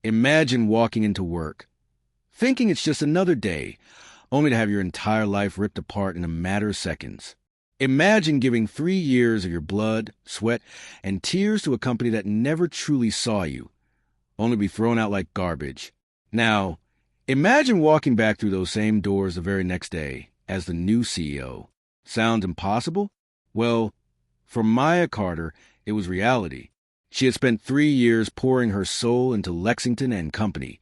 Imagine walking into work, thinking it's just another day, only to have your entire life ripped apart in a matter of seconds. Imagine giving 3 years of your blood, sweat, and tears to a company that never truly saw you, only to be thrown out like garbage. Now, imagine walking back through those same doors the very next day as the new CEO. Sounds impossible? Well, for Maya Carter, it was reality. She had spent 3 years pouring her soul into Lexington and Company,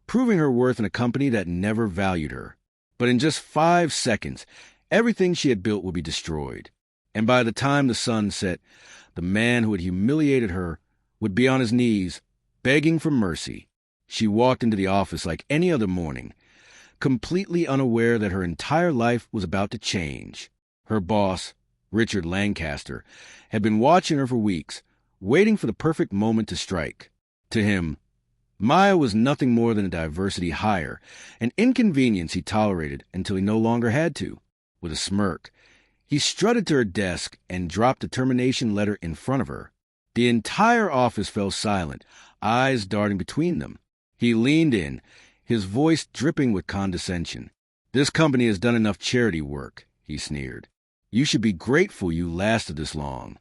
proving her worth in a company that never valued her. But in just 5 seconds, everything she had built would be destroyed. And by the time the sun set, the man who had humiliated her would be on his knees, begging for mercy. She walked into the office like any other morning, completely unaware that her entire life was about to change. Her boss, Richard Lancaster, had been watching her for weeks, waiting for the perfect moment to strike. To him, Maya was nothing more than a diversity hire, an inconvenience he tolerated until he no longer had to. With a smirk, he strutted to her desk and dropped the termination letter in front of her. The entire office fell silent, eyes darting between them. He leaned in, his voice dripping with condescension. "This company has done enough charity work," he sneered. "You should be grateful you lasted this long."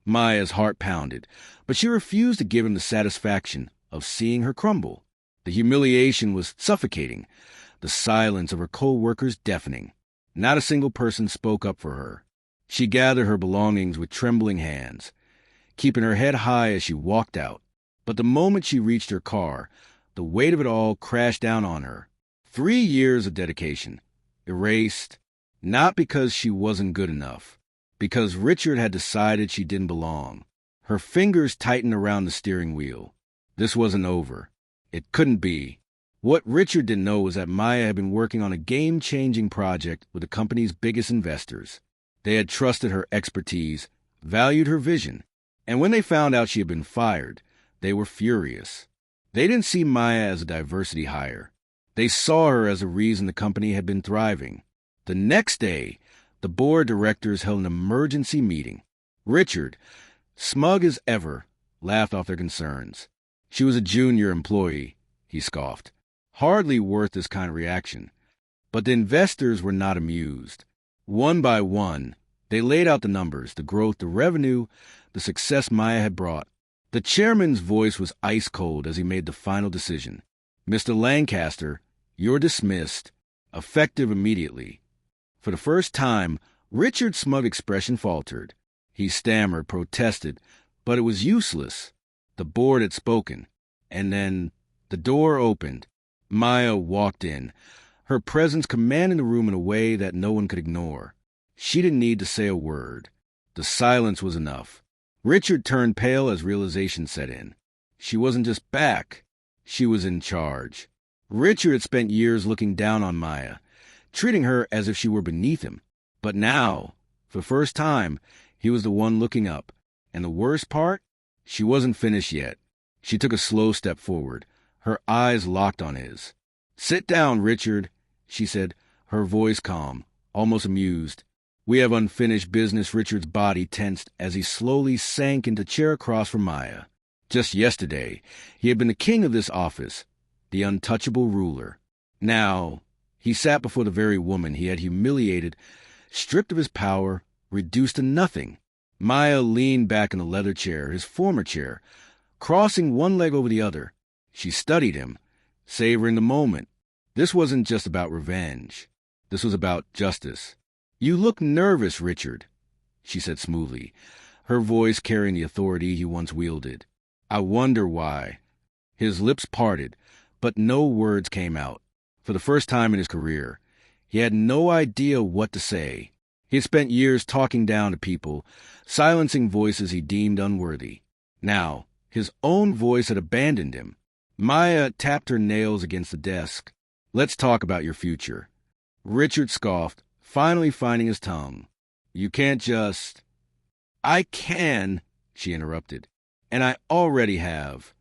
Maya's heart pounded, but she refused to give him the satisfaction of seeing her crumble. The humiliation was suffocating, the silence of her co-workers deafening. Not a single person spoke up for her. She gathered her belongings with trembling hands, keeping her head high as she walked out. But the moment she reached her car, the weight of it all crashed down on her. 3 years of dedication, erased, not because she wasn't good enough, because Richard had decided she didn't belong. Her fingers tightened around the steering wheel. This wasn't over. It couldn't be. What Richard didn't know was that Maya had been working on a game-changing project with the company's biggest investors. They had trusted her expertise, valued her vision, and when they found out she had been fired, they were furious. They didn't see Maya as a diversity hire. They saw her as a reason the company had been thriving. The next day, the board of directors held an emergency meeting. Richard, smug as ever, laughed off their concerns. She was a junior employee, he scoffed. Hardly worth this kind of reaction. But the investors were not amused. One by one, they laid out the numbers, the growth, the revenue, the success Maya had brought. The chairman's voice was ice cold as he made the final decision. "Mr. Lancaster, you're dismissed, effective immediately." For the first time, Richard's smug expression faltered. He stammered, protested, but it was useless. The board had spoken. And then the door opened. Maya walked in, her presence commanding the room in a way that no one could ignore. She didn't need to say a word. The silence was enough. Richard turned pale as realization set in. She wasn't just back. She was in charge. Richard had spent years looking down on Maya, treating her as if she were beneath him. But now, for the first time, he was the one looking up. And the worst part? She wasn't finished yet. She took a slow step forward, her eyes locked on his. "Sit down, Richard," she said, her voice calm, almost amused. "We have unfinished business." Richard's body tensed as he slowly sank into the chair across from Maya. Just yesterday, he had been the king of this office, the untouchable ruler. Now, he sat before the very woman he had humiliated, stripped of his power, reduced to nothing. Maya leaned back in the leather chair, his former chair, crossing one leg over the other. She studied him, savoring the moment. This wasn't just about revenge. This was about justice. "You look nervous, Richard," she said smoothly, her voice carrying the authority he once wielded. "I wonder why." His lips parted, but no words came out. For the first time in his career, he had no idea what to say. He had spent years talking down to people, silencing voices he deemed unworthy. Now, his own voice had abandoned him. Maya tapped her nails against the desk. "Let's talk about your future." Richard scoffed, finally finding his tongue. "You can't just—" "I can," she interrupted, "and I already have."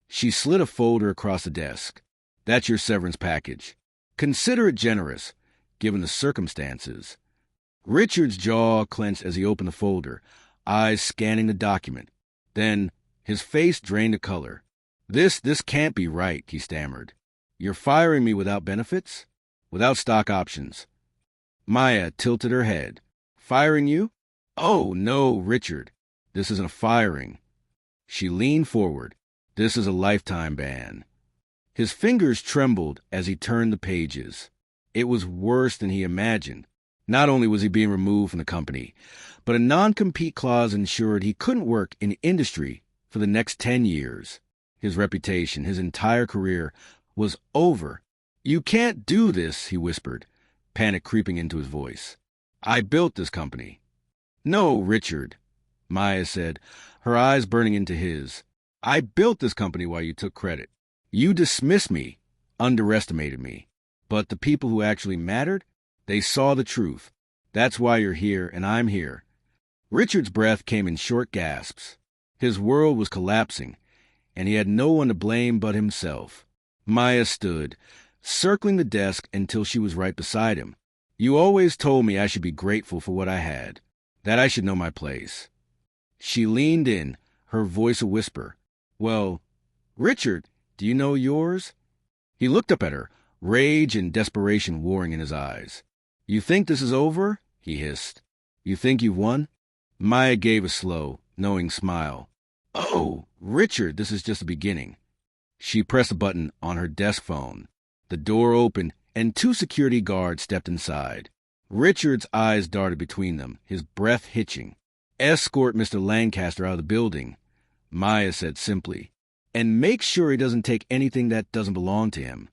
She slid a folder across the desk. "That's your severance package. Consider it generous, given the circumstances." Richard's jaw clenched as he opened the folder, eyes scanning the document. Then his face drained the color. This can't be right, he stammered. You're firing me without benefits? Without stock options? Maya tilted her head. Firing you? Oh, no, Richard. This isn't a firing. She leaned forward. This is a lifetime ban. His fingers trembled as he turned the pages. It was worse than he imagined. Not only was he being removed from the company, but a non-compete clause ensured he couldn't work in the industry for the next 10 years. His reputation, his entire career, was over. You can't do this, he whispered, panic creeping into his voice. I built this company. No, Richard, Maya said, her eyes burning into his. I built this company while you took credit. You dismissed me, underestimated me. But the people who actually mattered, they saw the truth. That's why you're here and I'm here. Richard's breath came in short gasps. His world was collapsing, and he had no one to blame but himself. Maya stood, circling the desk until she was right beside him. You always told me I should be grateful for what I had, that I should know my place. She leaned in, her voice a whisper. Well, Richard, do you know yours? He looked up at her, rage and desperation warring in his eyes. You think this is over? He hissed. You think you've won? Maya gave a slow, knowing smile. Oh, Richard, this is just the beginning. She pressed a button on her desk phone. The door opened, and 2 security guards stepped inside. Richard's eyes darted between them, his breath hitching. Escort Mr. Lancaster out of the building, Maya said simply, and make sure he doesn't take anything that doesn't belong to him.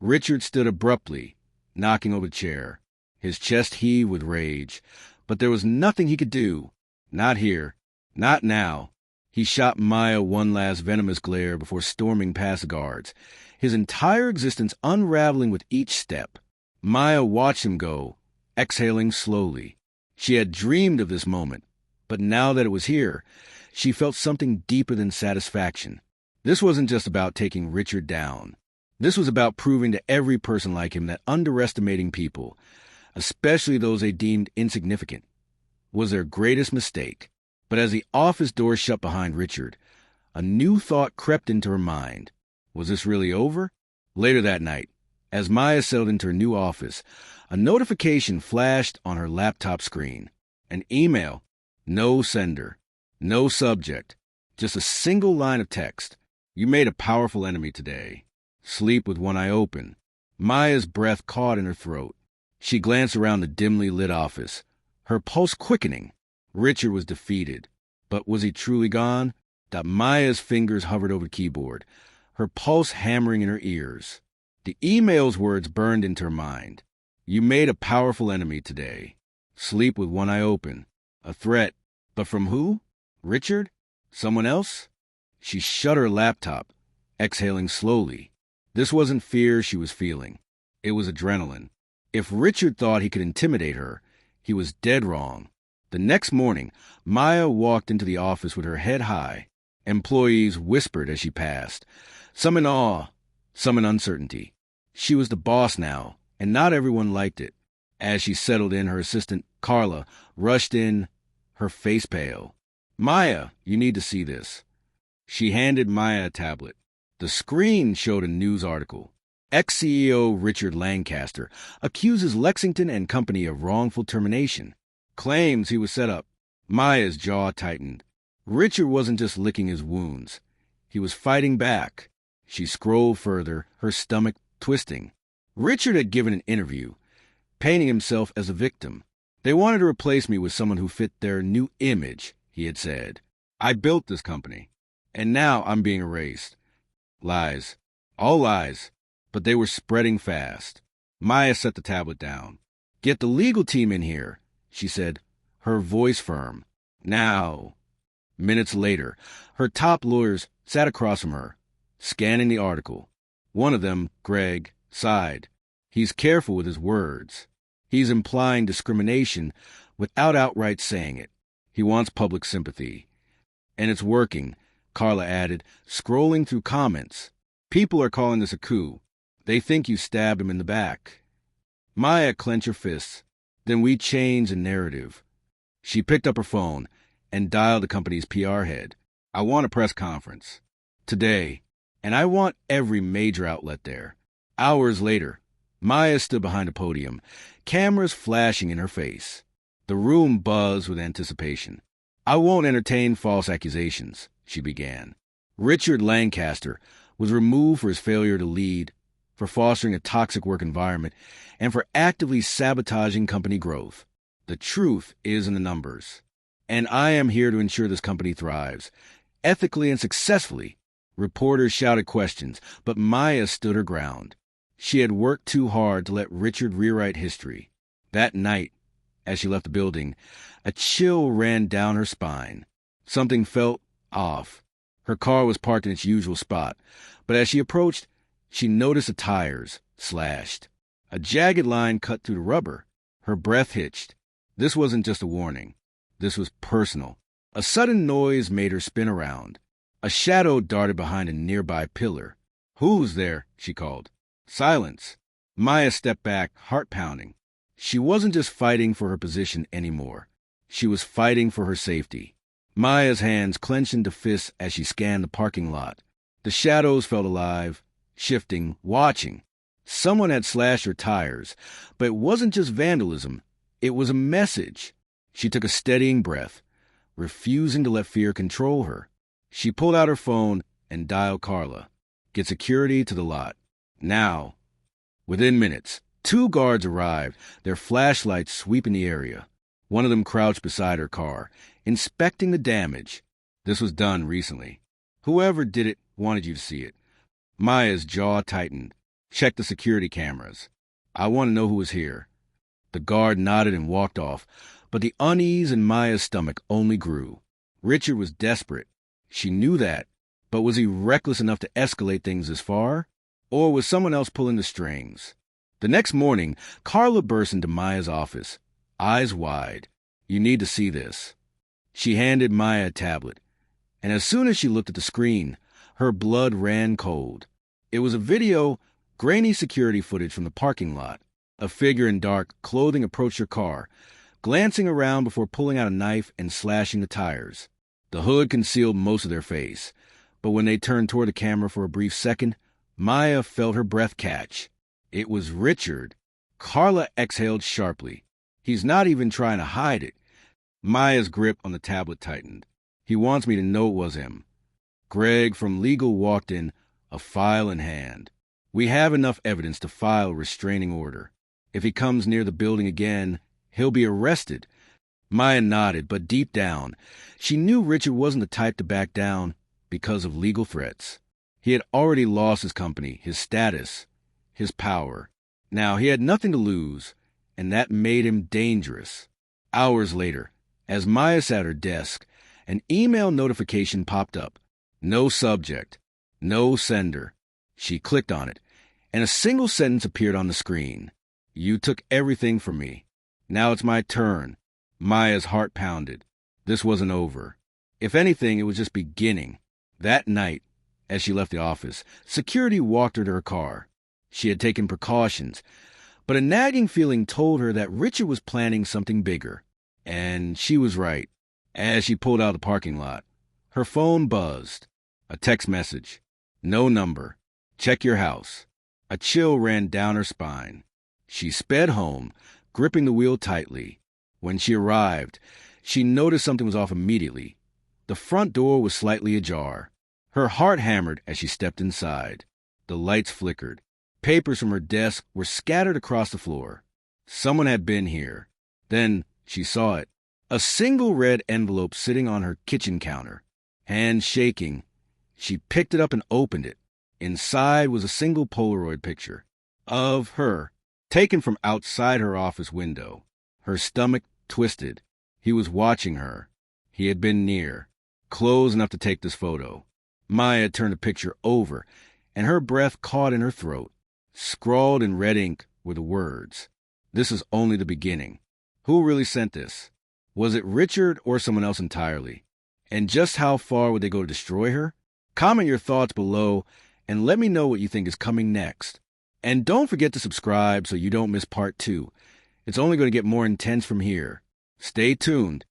Richard stood abruptly, knocking over the chair. His chest heaved with rage, but there was nothing he could do. Not here. Not now. He shot Maya one last venomous glare before storming past the guards, his entire existence unraveling with each step. Maya watched him go, exhaling slowly. She had dreamed of this moment, but now that it was here, she felt something deeper than satisfaction. This wasn't just about taking Richard down. This was about proving to every person like him that underestimating people, especially those they deemed insignificant, was their greatest mistake. But as the office door shut behind Richard, a new thought crept into her mind. Was this really over? Later that night, as Maya settled into her new office, a notification flashed on her laptop screen. An email. No sender. No subject. Just a single line of text. You made a powerful enemy today. Sleep with one eye open. Maya's breath caught in her throat. She glanced around the dimly lit office, her pulse quickening. Richard was defeated. But was he truly gone? Maya's fingers hovered over the keyboard, her pulse hammering in her ears. The email's words burned into her mind. You made a powerful enemy today. Sleep with one eye open. A threat. But from who? Richard? Someone else? She shut her laptop, exhaling slowly. This wasn't fear she was feeling. It was adrenaline. If Richard thought he could intimidate her, he was dead wrong. The next morning, Maya walked into the office with her head high. Employees whispered as she passed, some in awe, some in uncertainty. She was the boss now, and not everyone liked it. As she settled in, her assistant, Carla, rushed in, her face pale. Maya, you need to see this. She handed Maya a tablet. The screen showed a news article. Ex-CEO Richard Lancaster accuses Lexington and Company of wrongful termination. Claims he was set up. Maya's jaw tightened. Richard wasn't just licking his wounds. He was fighting back. She scrolled further, her stomach twisting. Richard had given an interview, painting himself as a victim. They wanted to replace me with someone who fit their new image, he had said. I built this company, and now I'm being erased. Lies. All lies. But they were spreading fast. Maya set the tablet down. Get the legal team in here, she said, her voice firm. Now. Minutes later, her top lawyers sat across from her, scanning the article. One of them, Greg, sighed. He's careful with his words. He's implying discrimination without outright saying it. He wants public sympathy. And it's working, Carla added, scrolling through comments. People are calling this a coup. They think you stabbed him in the back. Maya clenched her fists. Then we changed the narrative. She picked up her phone and dialed the company's PR head. I want a press conference. Today. And I want every major outlet there. Hours later, Maya stood behind a podium, cameras flashing in her face. The room buzzed with anticipation. "I won't entertain false accusations," she began. Richard Lancaster was removed for his failure to lead, for fostering a toxic work environment, and for actively sabotaging company growth. The truth is in the numbers. And I am here to ensure this company thrives, ethically and successfully. Reporters shouted questions, but Maya stood her ground. She had worked too hard to let Richard rewrite history. That night, as she left the building, a chill ran down her spine. Something felt off. Her car was parked in its usual spot, but as she approached, she noticed the tires slashed. A jagged line cut through the rubber. Her breath hitched. This wasn't just a warning. This was personal. A sudden noise made her spin around. A shadow darted behind a nearby pillar. "Who's there?" she called. Silence. Maya stepped back, heart pounding. She wasn't just fighting for her position anymore. She was fighting for her safety. Maya's hands clenched into fists as she scanned the parking lot. The shadows felt alive, shifting, watching. Someone had slashed her tires, but it wasn't just vandalism. It was a message. She took a steadying breath, refusing to let fear control her. She pulled out her phone and dialed Carla. "Get security to the lot. Now." Within minutes, 2 guards arrived, their flashlights sweeping the area. One of them crouched beside her car, inspecting the damage. This was done recently. Whoever did it wanted you to see it. Maya's jaw tightened. "Check the security cameras. I want to know who was here." The guard nodded and walked off, but the unease in Maya's stomach only grew. Richard was desperate. She knew that, but was he reckless enough to escalate things this far? Or was someone else pulling the strings? The next morning, Carla burst into Maya's office, eyes wide. "You need to see this." She handed Maya a tablet, and as soon as she looked at the screen, her blood ran cold. It was a video, grainy security footage from the parking lot. A figure in dark clothing approached her car, glancing around before pulling out a knife and slashing the tires. The hood concealed most of their face, but when they turned toward the camera for a brief second, Maya felt her breath catch. It was Richard. Carla exhaled sharply. "He's not even trying to hide it." Maya's grip on the tablet tightened. "He wants me to know it was him." Greg from legal walked in, a file in hand. "We have enough evidence to file a restraining order. If he comes near the building again, he'll be arrested." Maya nodded, but deep down, she knew Richard wasn't the type to back down because of legal threats. He had already lost his company, his status, his power. Now he had nothing to lose, and that made him dangerous. Hours later, as Maya sat at her desk, an email notification popped up. No subject, no sender. She clicked on it, and a single sentence appeared on the screen. "You took everything from me. Now it's my turn." Maya's heart pounded. This wasn't over. If anything, it was just beginning. That night, as she left the office, security walked her to her car. She had taken precautions, but a nagging feeling told her that Richard was planning something bigger. And she was right. As she pulled out of the parking lot, her phone buzzed. A text message. "No number. Check your house." A chill ran down her spine. She sped home, gripping the wheel tightly. When she arrived, she noticed something was off immediately. The front door was slightly ajar. Her heart hammered as she stepped inside. The lights flickered. Papers from her desk were scattered across the floor. Someone had been here. Then she saw it. A single red envelope sitting on her kitchen counter. Hands shaking, she picked it up and opened it. Inside was a single Polaroid picture of her, taken from outside her office window. Her stomach twisted. He was watching her. He had been near, close enough to take this photo. Maya turned the picture over, and her breath caught in her throat. Scrawled in red ink were the words, "This is only the beginning." Who really sent this? Was it Richard or someone else entirely? And just how far would they go to destroy her? Comment your thoughts below and let me know what you think is coming next. And don't forget to subscribe so you don't miss part 2. It's only going to get more intense from here. Stay tuned.